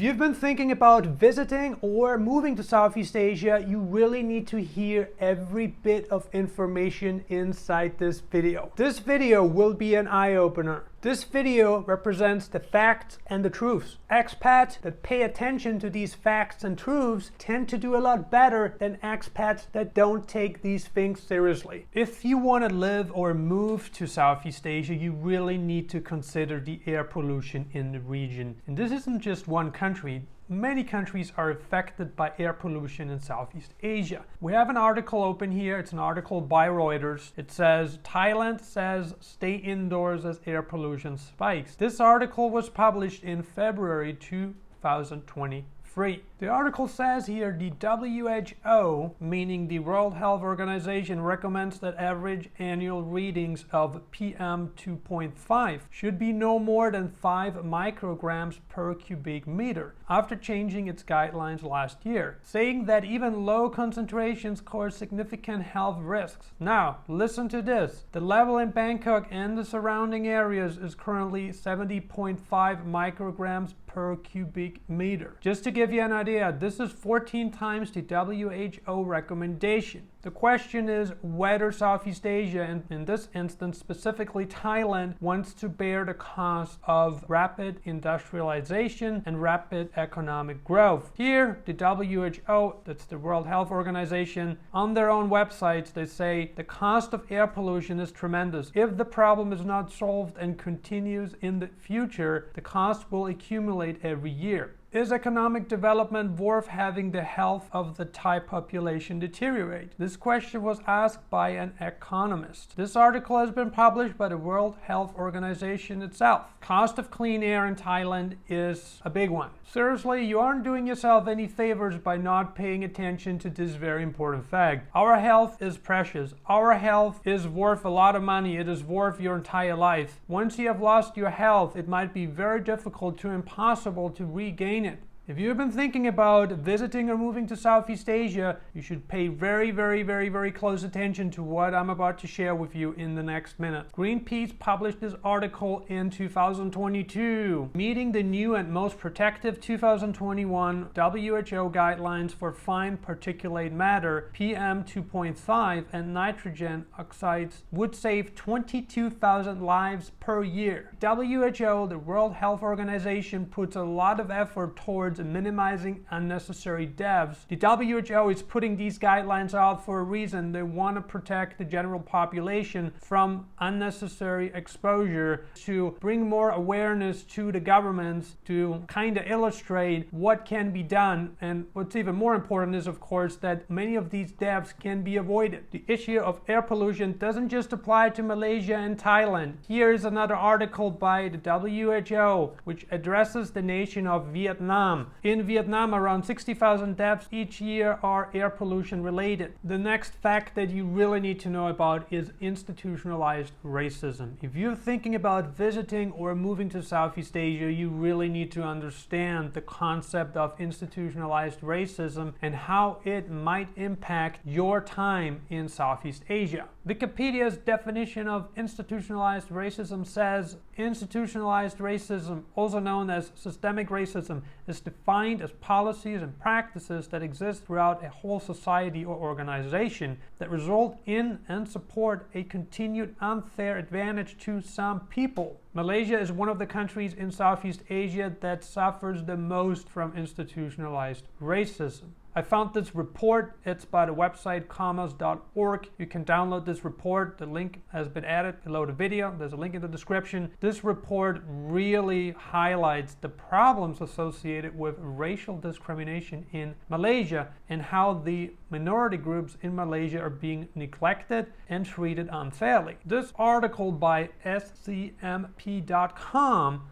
If you've been thinking about visiting or moving to Southeast Asia, you really need to hear every bit of information inside this video. This video will be an eye-opener. This video represents the facts and the truths. Expats that pay attention to these facts and truths tend to do a lot better than expats that don't take these things seriously. If you want to live or move to Southeast Asia, you really need to consider the air pollution in the region. And this isn't just one country. Many countries are affected by air pollution in Southeast Asia. We have an article open here. It's an article by Reuters. It says, Thailand says stay indoors as air pollution spikes. This article was published in February 2023. The article says here the WHO, meaning the World Health Organization, recommends that average annual readings of PM 2.5 should be no more than 5 micrograms per cubic meter after changing its guidelines last year, saying that even low concentrations cause significant health risks. Now, listen to this. The level in Bangkok and the surrounding areas is currently 70.5 micrograms per cubic meter. Just to give you an idea, this is 14 times the WHO recommendation. The question is whether Southeast Asia, and in this instance specifically Thailand, wants to bear the cost of rapid industrialization and rapid economic growth. Here, the WHO, that's the World Health Organization, on their own websites, they say the cost of air pollution is tremendous. If the problem is not solved and continues in the future, the cost will accumulate every year. Is economic development worth having the health of the Thai population deteriorate? This question was asked by an economist. This article has been published by the World Health Organization itself. Cost of clean air in Thailand is a big one. Seriously, you aren't doing yourself any favors by not paying attention to this very important fact. Our health is precious. Our health is worth a lot of money. It is worth your entire life. Once you have lost your health, it might be very difficult to impossible to regain it. If you've been thinking about visiting or moving to Southeast Asia, you should pay very close attention to what I'm about to share with you in the next minute. Greenpeace published this article in 2022, meeting the new and most protective 2021 WHO guidelines for fine particulate matter, PM 2.5, and nitrogen oxides would save 22,000 lives per year. WHO, the World Health Organization, puts a lot of effort towards minimizing unnecessary deaths. The WHO is putting these guidelines out for a reason. They want to protect the general population from unnecessary exposure, to bring more awareness to the governments, to kind of illustrate what can be done. And what's even more important is, of course, that many of these deaths can be avoided. The issue of air pollution doesn't just apply to Malaysia and Thailand. Here is another article by the WHO which addresses the nation of Vietnam. In Vietnam, around 60,000 deaths each year are air pollution related. The next fact that you really need to know about is institutionalized racism. If you're thinking about visiting or moving to Southeast Asia, you really need to understand the concept of institutionalized racism and how it might impact your time in Southeast Asia. Wikipedia's definition of institutionalized racism says, institutionalized racism, also known as systemic racism, is defined as policies and practices that exist throughout a whole society or organization that result in and support a continued unfair advantage to some people. Malaysia is one of the countries in Southeast Asia that suffers the most from institutionalized racism. I found this report. It's by the website commerce.org. You can download this report. The link has been added below the video. There's a link in the description. This report really highlights the problems associated with racial discrimination in Malaysia and how the minority groups in Malaysia are being neglected and treated unfairly. This article by scmp.com,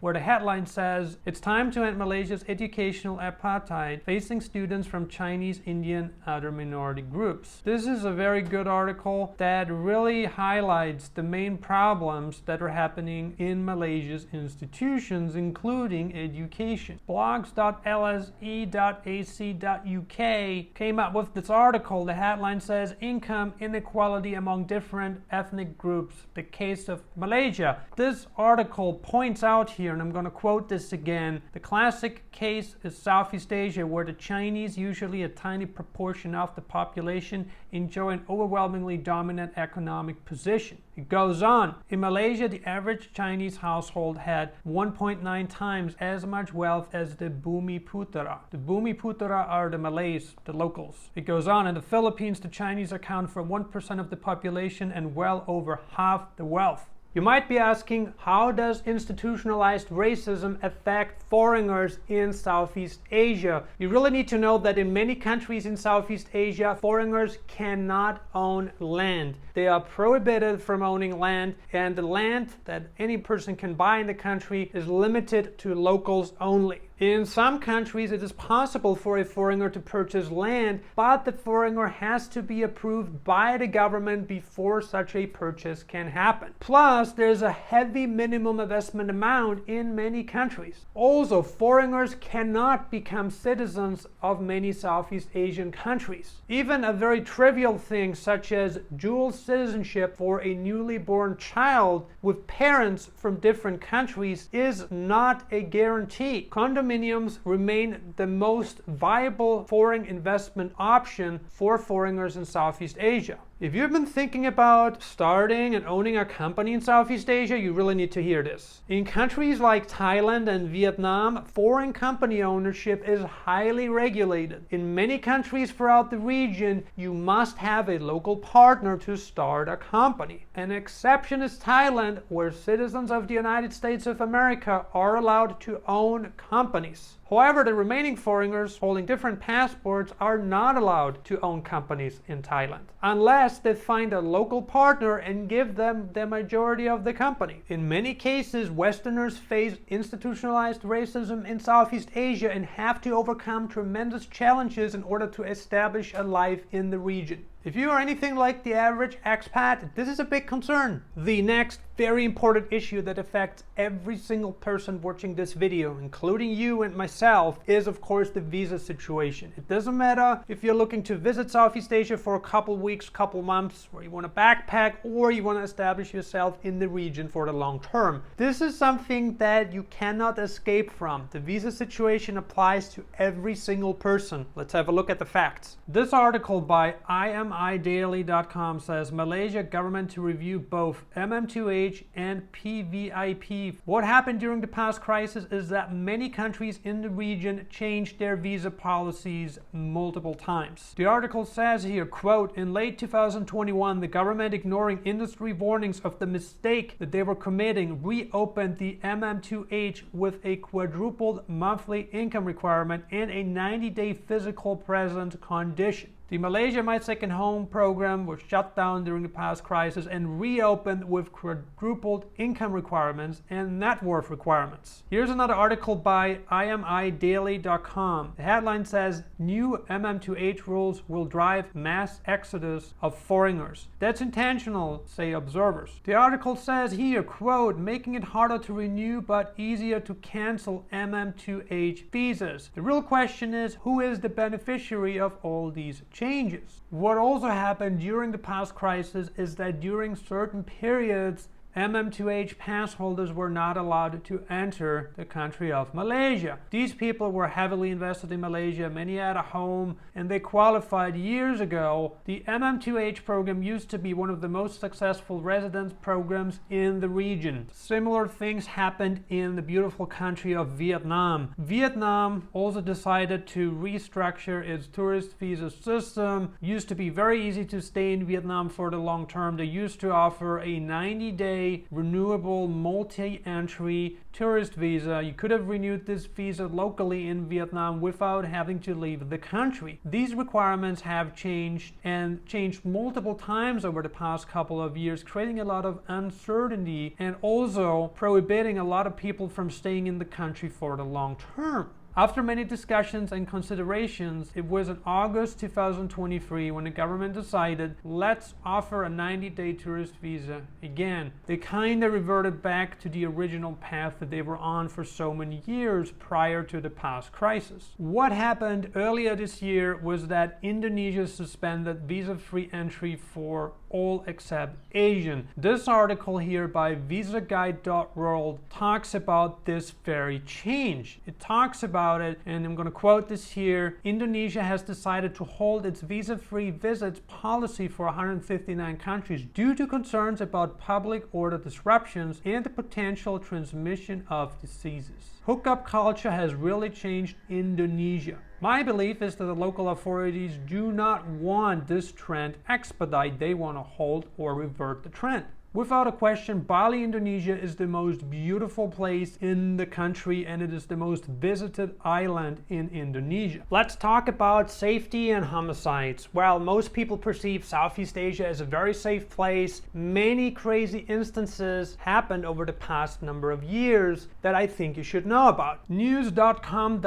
where the headline says, "It's time to end Malaysia's educational apartheid, facing students from Chinese, Indian, other minority groups." This is a very good article that really highlights the main problems that are happening in Malaysia's institutions, including education. Blogs.lse.ac.uk came up with this article. The headline says, "Income inequality among different ethnic groups, the case of Malaysia." This article article points out here, and I'm going to quote this again, the classic case is Southeast Asia, where the Chinese, usually a tiny proportion of the population, enjoy an overwhelmingly dominant economic position. It goes on. In Malaysia, the average Chinese household had 1.9 times as much wealth as the Bumi Putera. The Bumi Putera are the Malays, the locals. It goes on. In the Philippines, the Chinese account for 1% of the population and well over half the wealth. You might be asking, how does institutionalized racism affect foreigners in Southeast Asia? You really need to know that in many countries in Southeast Asia, foreigners cannot own land. They are prohibited from owning land, and the land that any person can buy in the country is limited to locals only. In some countries, it is possible for a foreigner to purchase land, but the foreigner has to be approved by the government before such a purchase can happen. Plus, there's a heavy minimum investment amount in many countries. Also, foreigners cannot become citizens of many Southeast Asian countries. Even a very trivial thing such as dual citizenship for a newly born child with parents from different countries is not a guarantee. Condominiums remain the most viable foreign investment option for foreigners in Southeast Asia. If you've been thinking about starting and owning a company in Southeast Asia, you really need to hear this. In countries like Thailand and Vietnam, foreign company ownership is highly regulated. In many countries throughout the region, you must have a local partner to start a company. An exception is Thailand, where citizens of the United States of America are allowed to own companies. However, the remaining foreigners holding different passports are not allowed to own companies in Thailand, unless they find a local partner and give them the majority of the company. In many cases, Westerners face institutionalized racism in Southeast Asia and have to overcome tremendous challenges in order to establish a life in the region. If you are anything like the average expat, this is a big concern. The next very important issue that affects every single person watching this video, including you and myself, is of course the visa situation. It doesn't matter if you're looking to visit Southeast Asia for a couple weeks, couple months, or you want to backpack, or you want to establish yourself in the region for the long term. This is something that you cannot escape from. The visa situation applies to every single person. Let's have a look at the facts. This article by IMIdaily.com says Malaysia government to review both MM2H and PVIP. What happened during the past crisis is that many countries in the region changed their visa policies multiple times. The article says here, quote, in late 2021, the government, ignoring industry warnings of the mistake that they were committing, reopened the MM2H with a quadrupled monthly income requirement and a 90-day physical presence condition. The Malaysia My Second Home program was shut down during the past crisis and reopened with quadrupled income requirements and net worth requirements. Here's another article by IMIdaily.com. The headline says, new MM2H rules will drive mass exodus of foreigners. That's intentional, say observers. The article says here, quote, making it harder to renew but easier to cancel MM2H visas. The real question is, who is the beneficiary of all these changes? What also happened during the past crisis is that during certain periods, MM2H pass holders were not allowed to enter the country of Malaysia. These people were heavily invested in Malaysia, many had a home, and they qualified years ago. The MM2H program used to be one of the most successful residence programs in the region. Similar things happened in the beautiful country of Vietnam. Vietnam also decided to restructure its tourist visa system. It used to be very easy to stay in Vietnam for the long term. They used to offer a 90-day renewable multi-entry tourist visa. You could have renewed this visa locally in Vietnam without having to leave the country. These requirements have changed and changed multiple times over the past couple of years, creating a lot of uncertainty and also prohibiting a lot of people from staying in the country for the long term. After many discussions and considerations, it was in August 2023 when the government decided, let's offer a 90-day tourist visa again. They kind of reverted back to the original path that they were on for so many years prior to the past crisis. What happened earlier this year was that Indonesia suspended visa-free entry for all except Asian. This article here by visaguide.world talks about this very change. It talks about it, and I'm going to quote this here. Indonesia has decided to hold its visa-free visits policy for 159 countries due to concerns about public order disruptions and the potential transmission of diseases. Hookup culture has really changed Indonesia. My belief is that the local authorities do not want this trend expedite. They want to hold or revert the trend. Without a question, Bali, Indonesia is the most beautiful place in the country, and it is the most visited island in Indonesia. Let's talk about safety and homicides. Well, most people perceive Southeast Asia as a very safe place. Many crazy instances happened over the past number of years that I think you should know about. News.com.au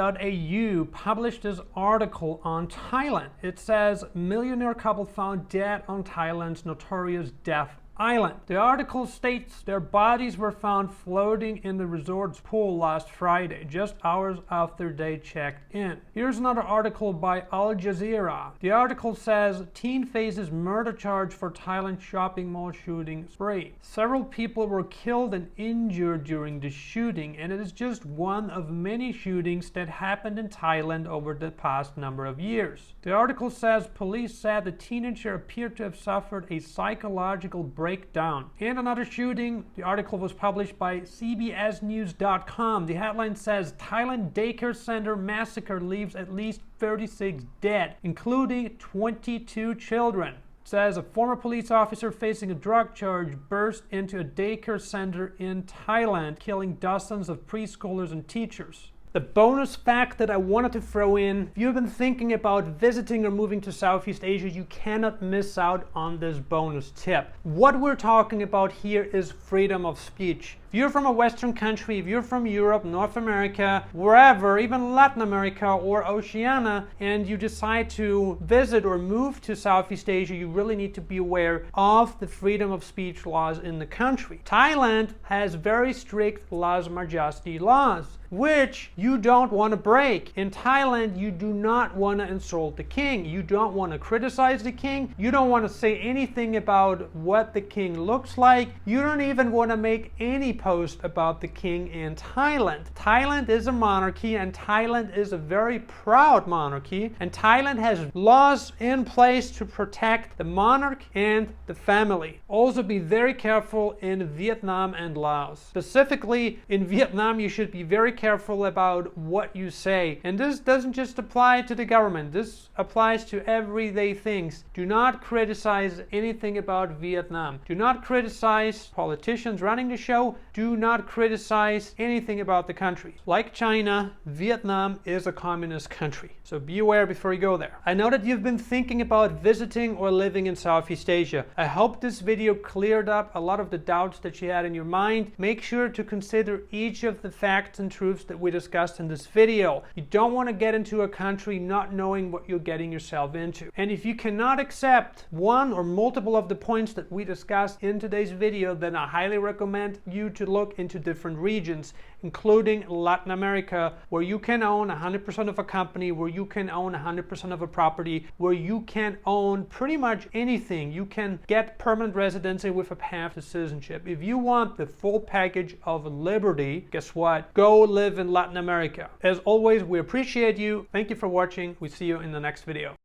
published this article on Thailand. It says, millionaire couple found dead on Thailand's notorious death island. The article states their bodies were found floating in the resort's pool last Friday, just hours after they checked in. Here's another article by Al Jazeera. The article says, teen faces murder charge for Thailand shopping mall shooting spree. Several people were killed and injured during the shooting, and it is just one of many shootings that happened in Thailand over the past number of years. The article says police said the teenager appeared to have suffered a psychological breakdown. And another shooting, the article was published by CBSNews.com. The headline says, Thailand daycare center massacre leaves at least 36 dead, including 22 children. It says a former police officer facing a drug charge burst into a daycare center in Thailand, killing dozens of preschoolers and teachers. The bonus fact that I wanted to throw in, if you've been thinking about visiting or moving to Southeast Asia, you cannot miss out on this bonus tip. What we're talking about here is freedom of speech. If you're from a Western country, if you're from Europe, North America, wherever, even Latin America or Oceania, and you decide to visit or move to Southeast Asia, you really need to be aware of the freedom of speech laws in the country. Thailand has very strict laws majesty laws, which you don't want to break. In Thailand, you do not want to insult the king. You don't want to criticize the king. You don't want to say anything about what the king looks like. You don't even want to make any post about the king in Thailand. Thailand is a monarchy, and Thailand is a very proud monarchy, and Thailand has laws in place to protect the monarch and the family. Also be very careful in Vietnam and Laos. Specifically in Vietnam, you should be very careful about what you say. And this doesn't just apply to the government. This applies to everyday things. Do not criticize anything about Vietnam. Do not criticize politicians running the show. Do not criticize anything about the country. Like China, Vietnam is a communist country. So be aware before you go there. I know that you've been thinking about visiting or living in Southeast Asia. I hope this video cleared up a lot of the doubts that you had in your mind. Make sure to consider each of the facts and truths that we discussed in this video. You don't want to get into a country not knowing what you're getting yourself into. And if you cannot accept one or multiple of the points that we discussed in today's video, then I highly recommend you to look into different regions, including Latin America, where you can own 100% of a company, where you can own 100% of a property, where you can own pretty much anything. You can get permanent residency with a path to citizenship. If you want the full package of liberty, guess what? Go live in Latin America. As always, we appreciate you. Thank you for watching. We see you in the next video.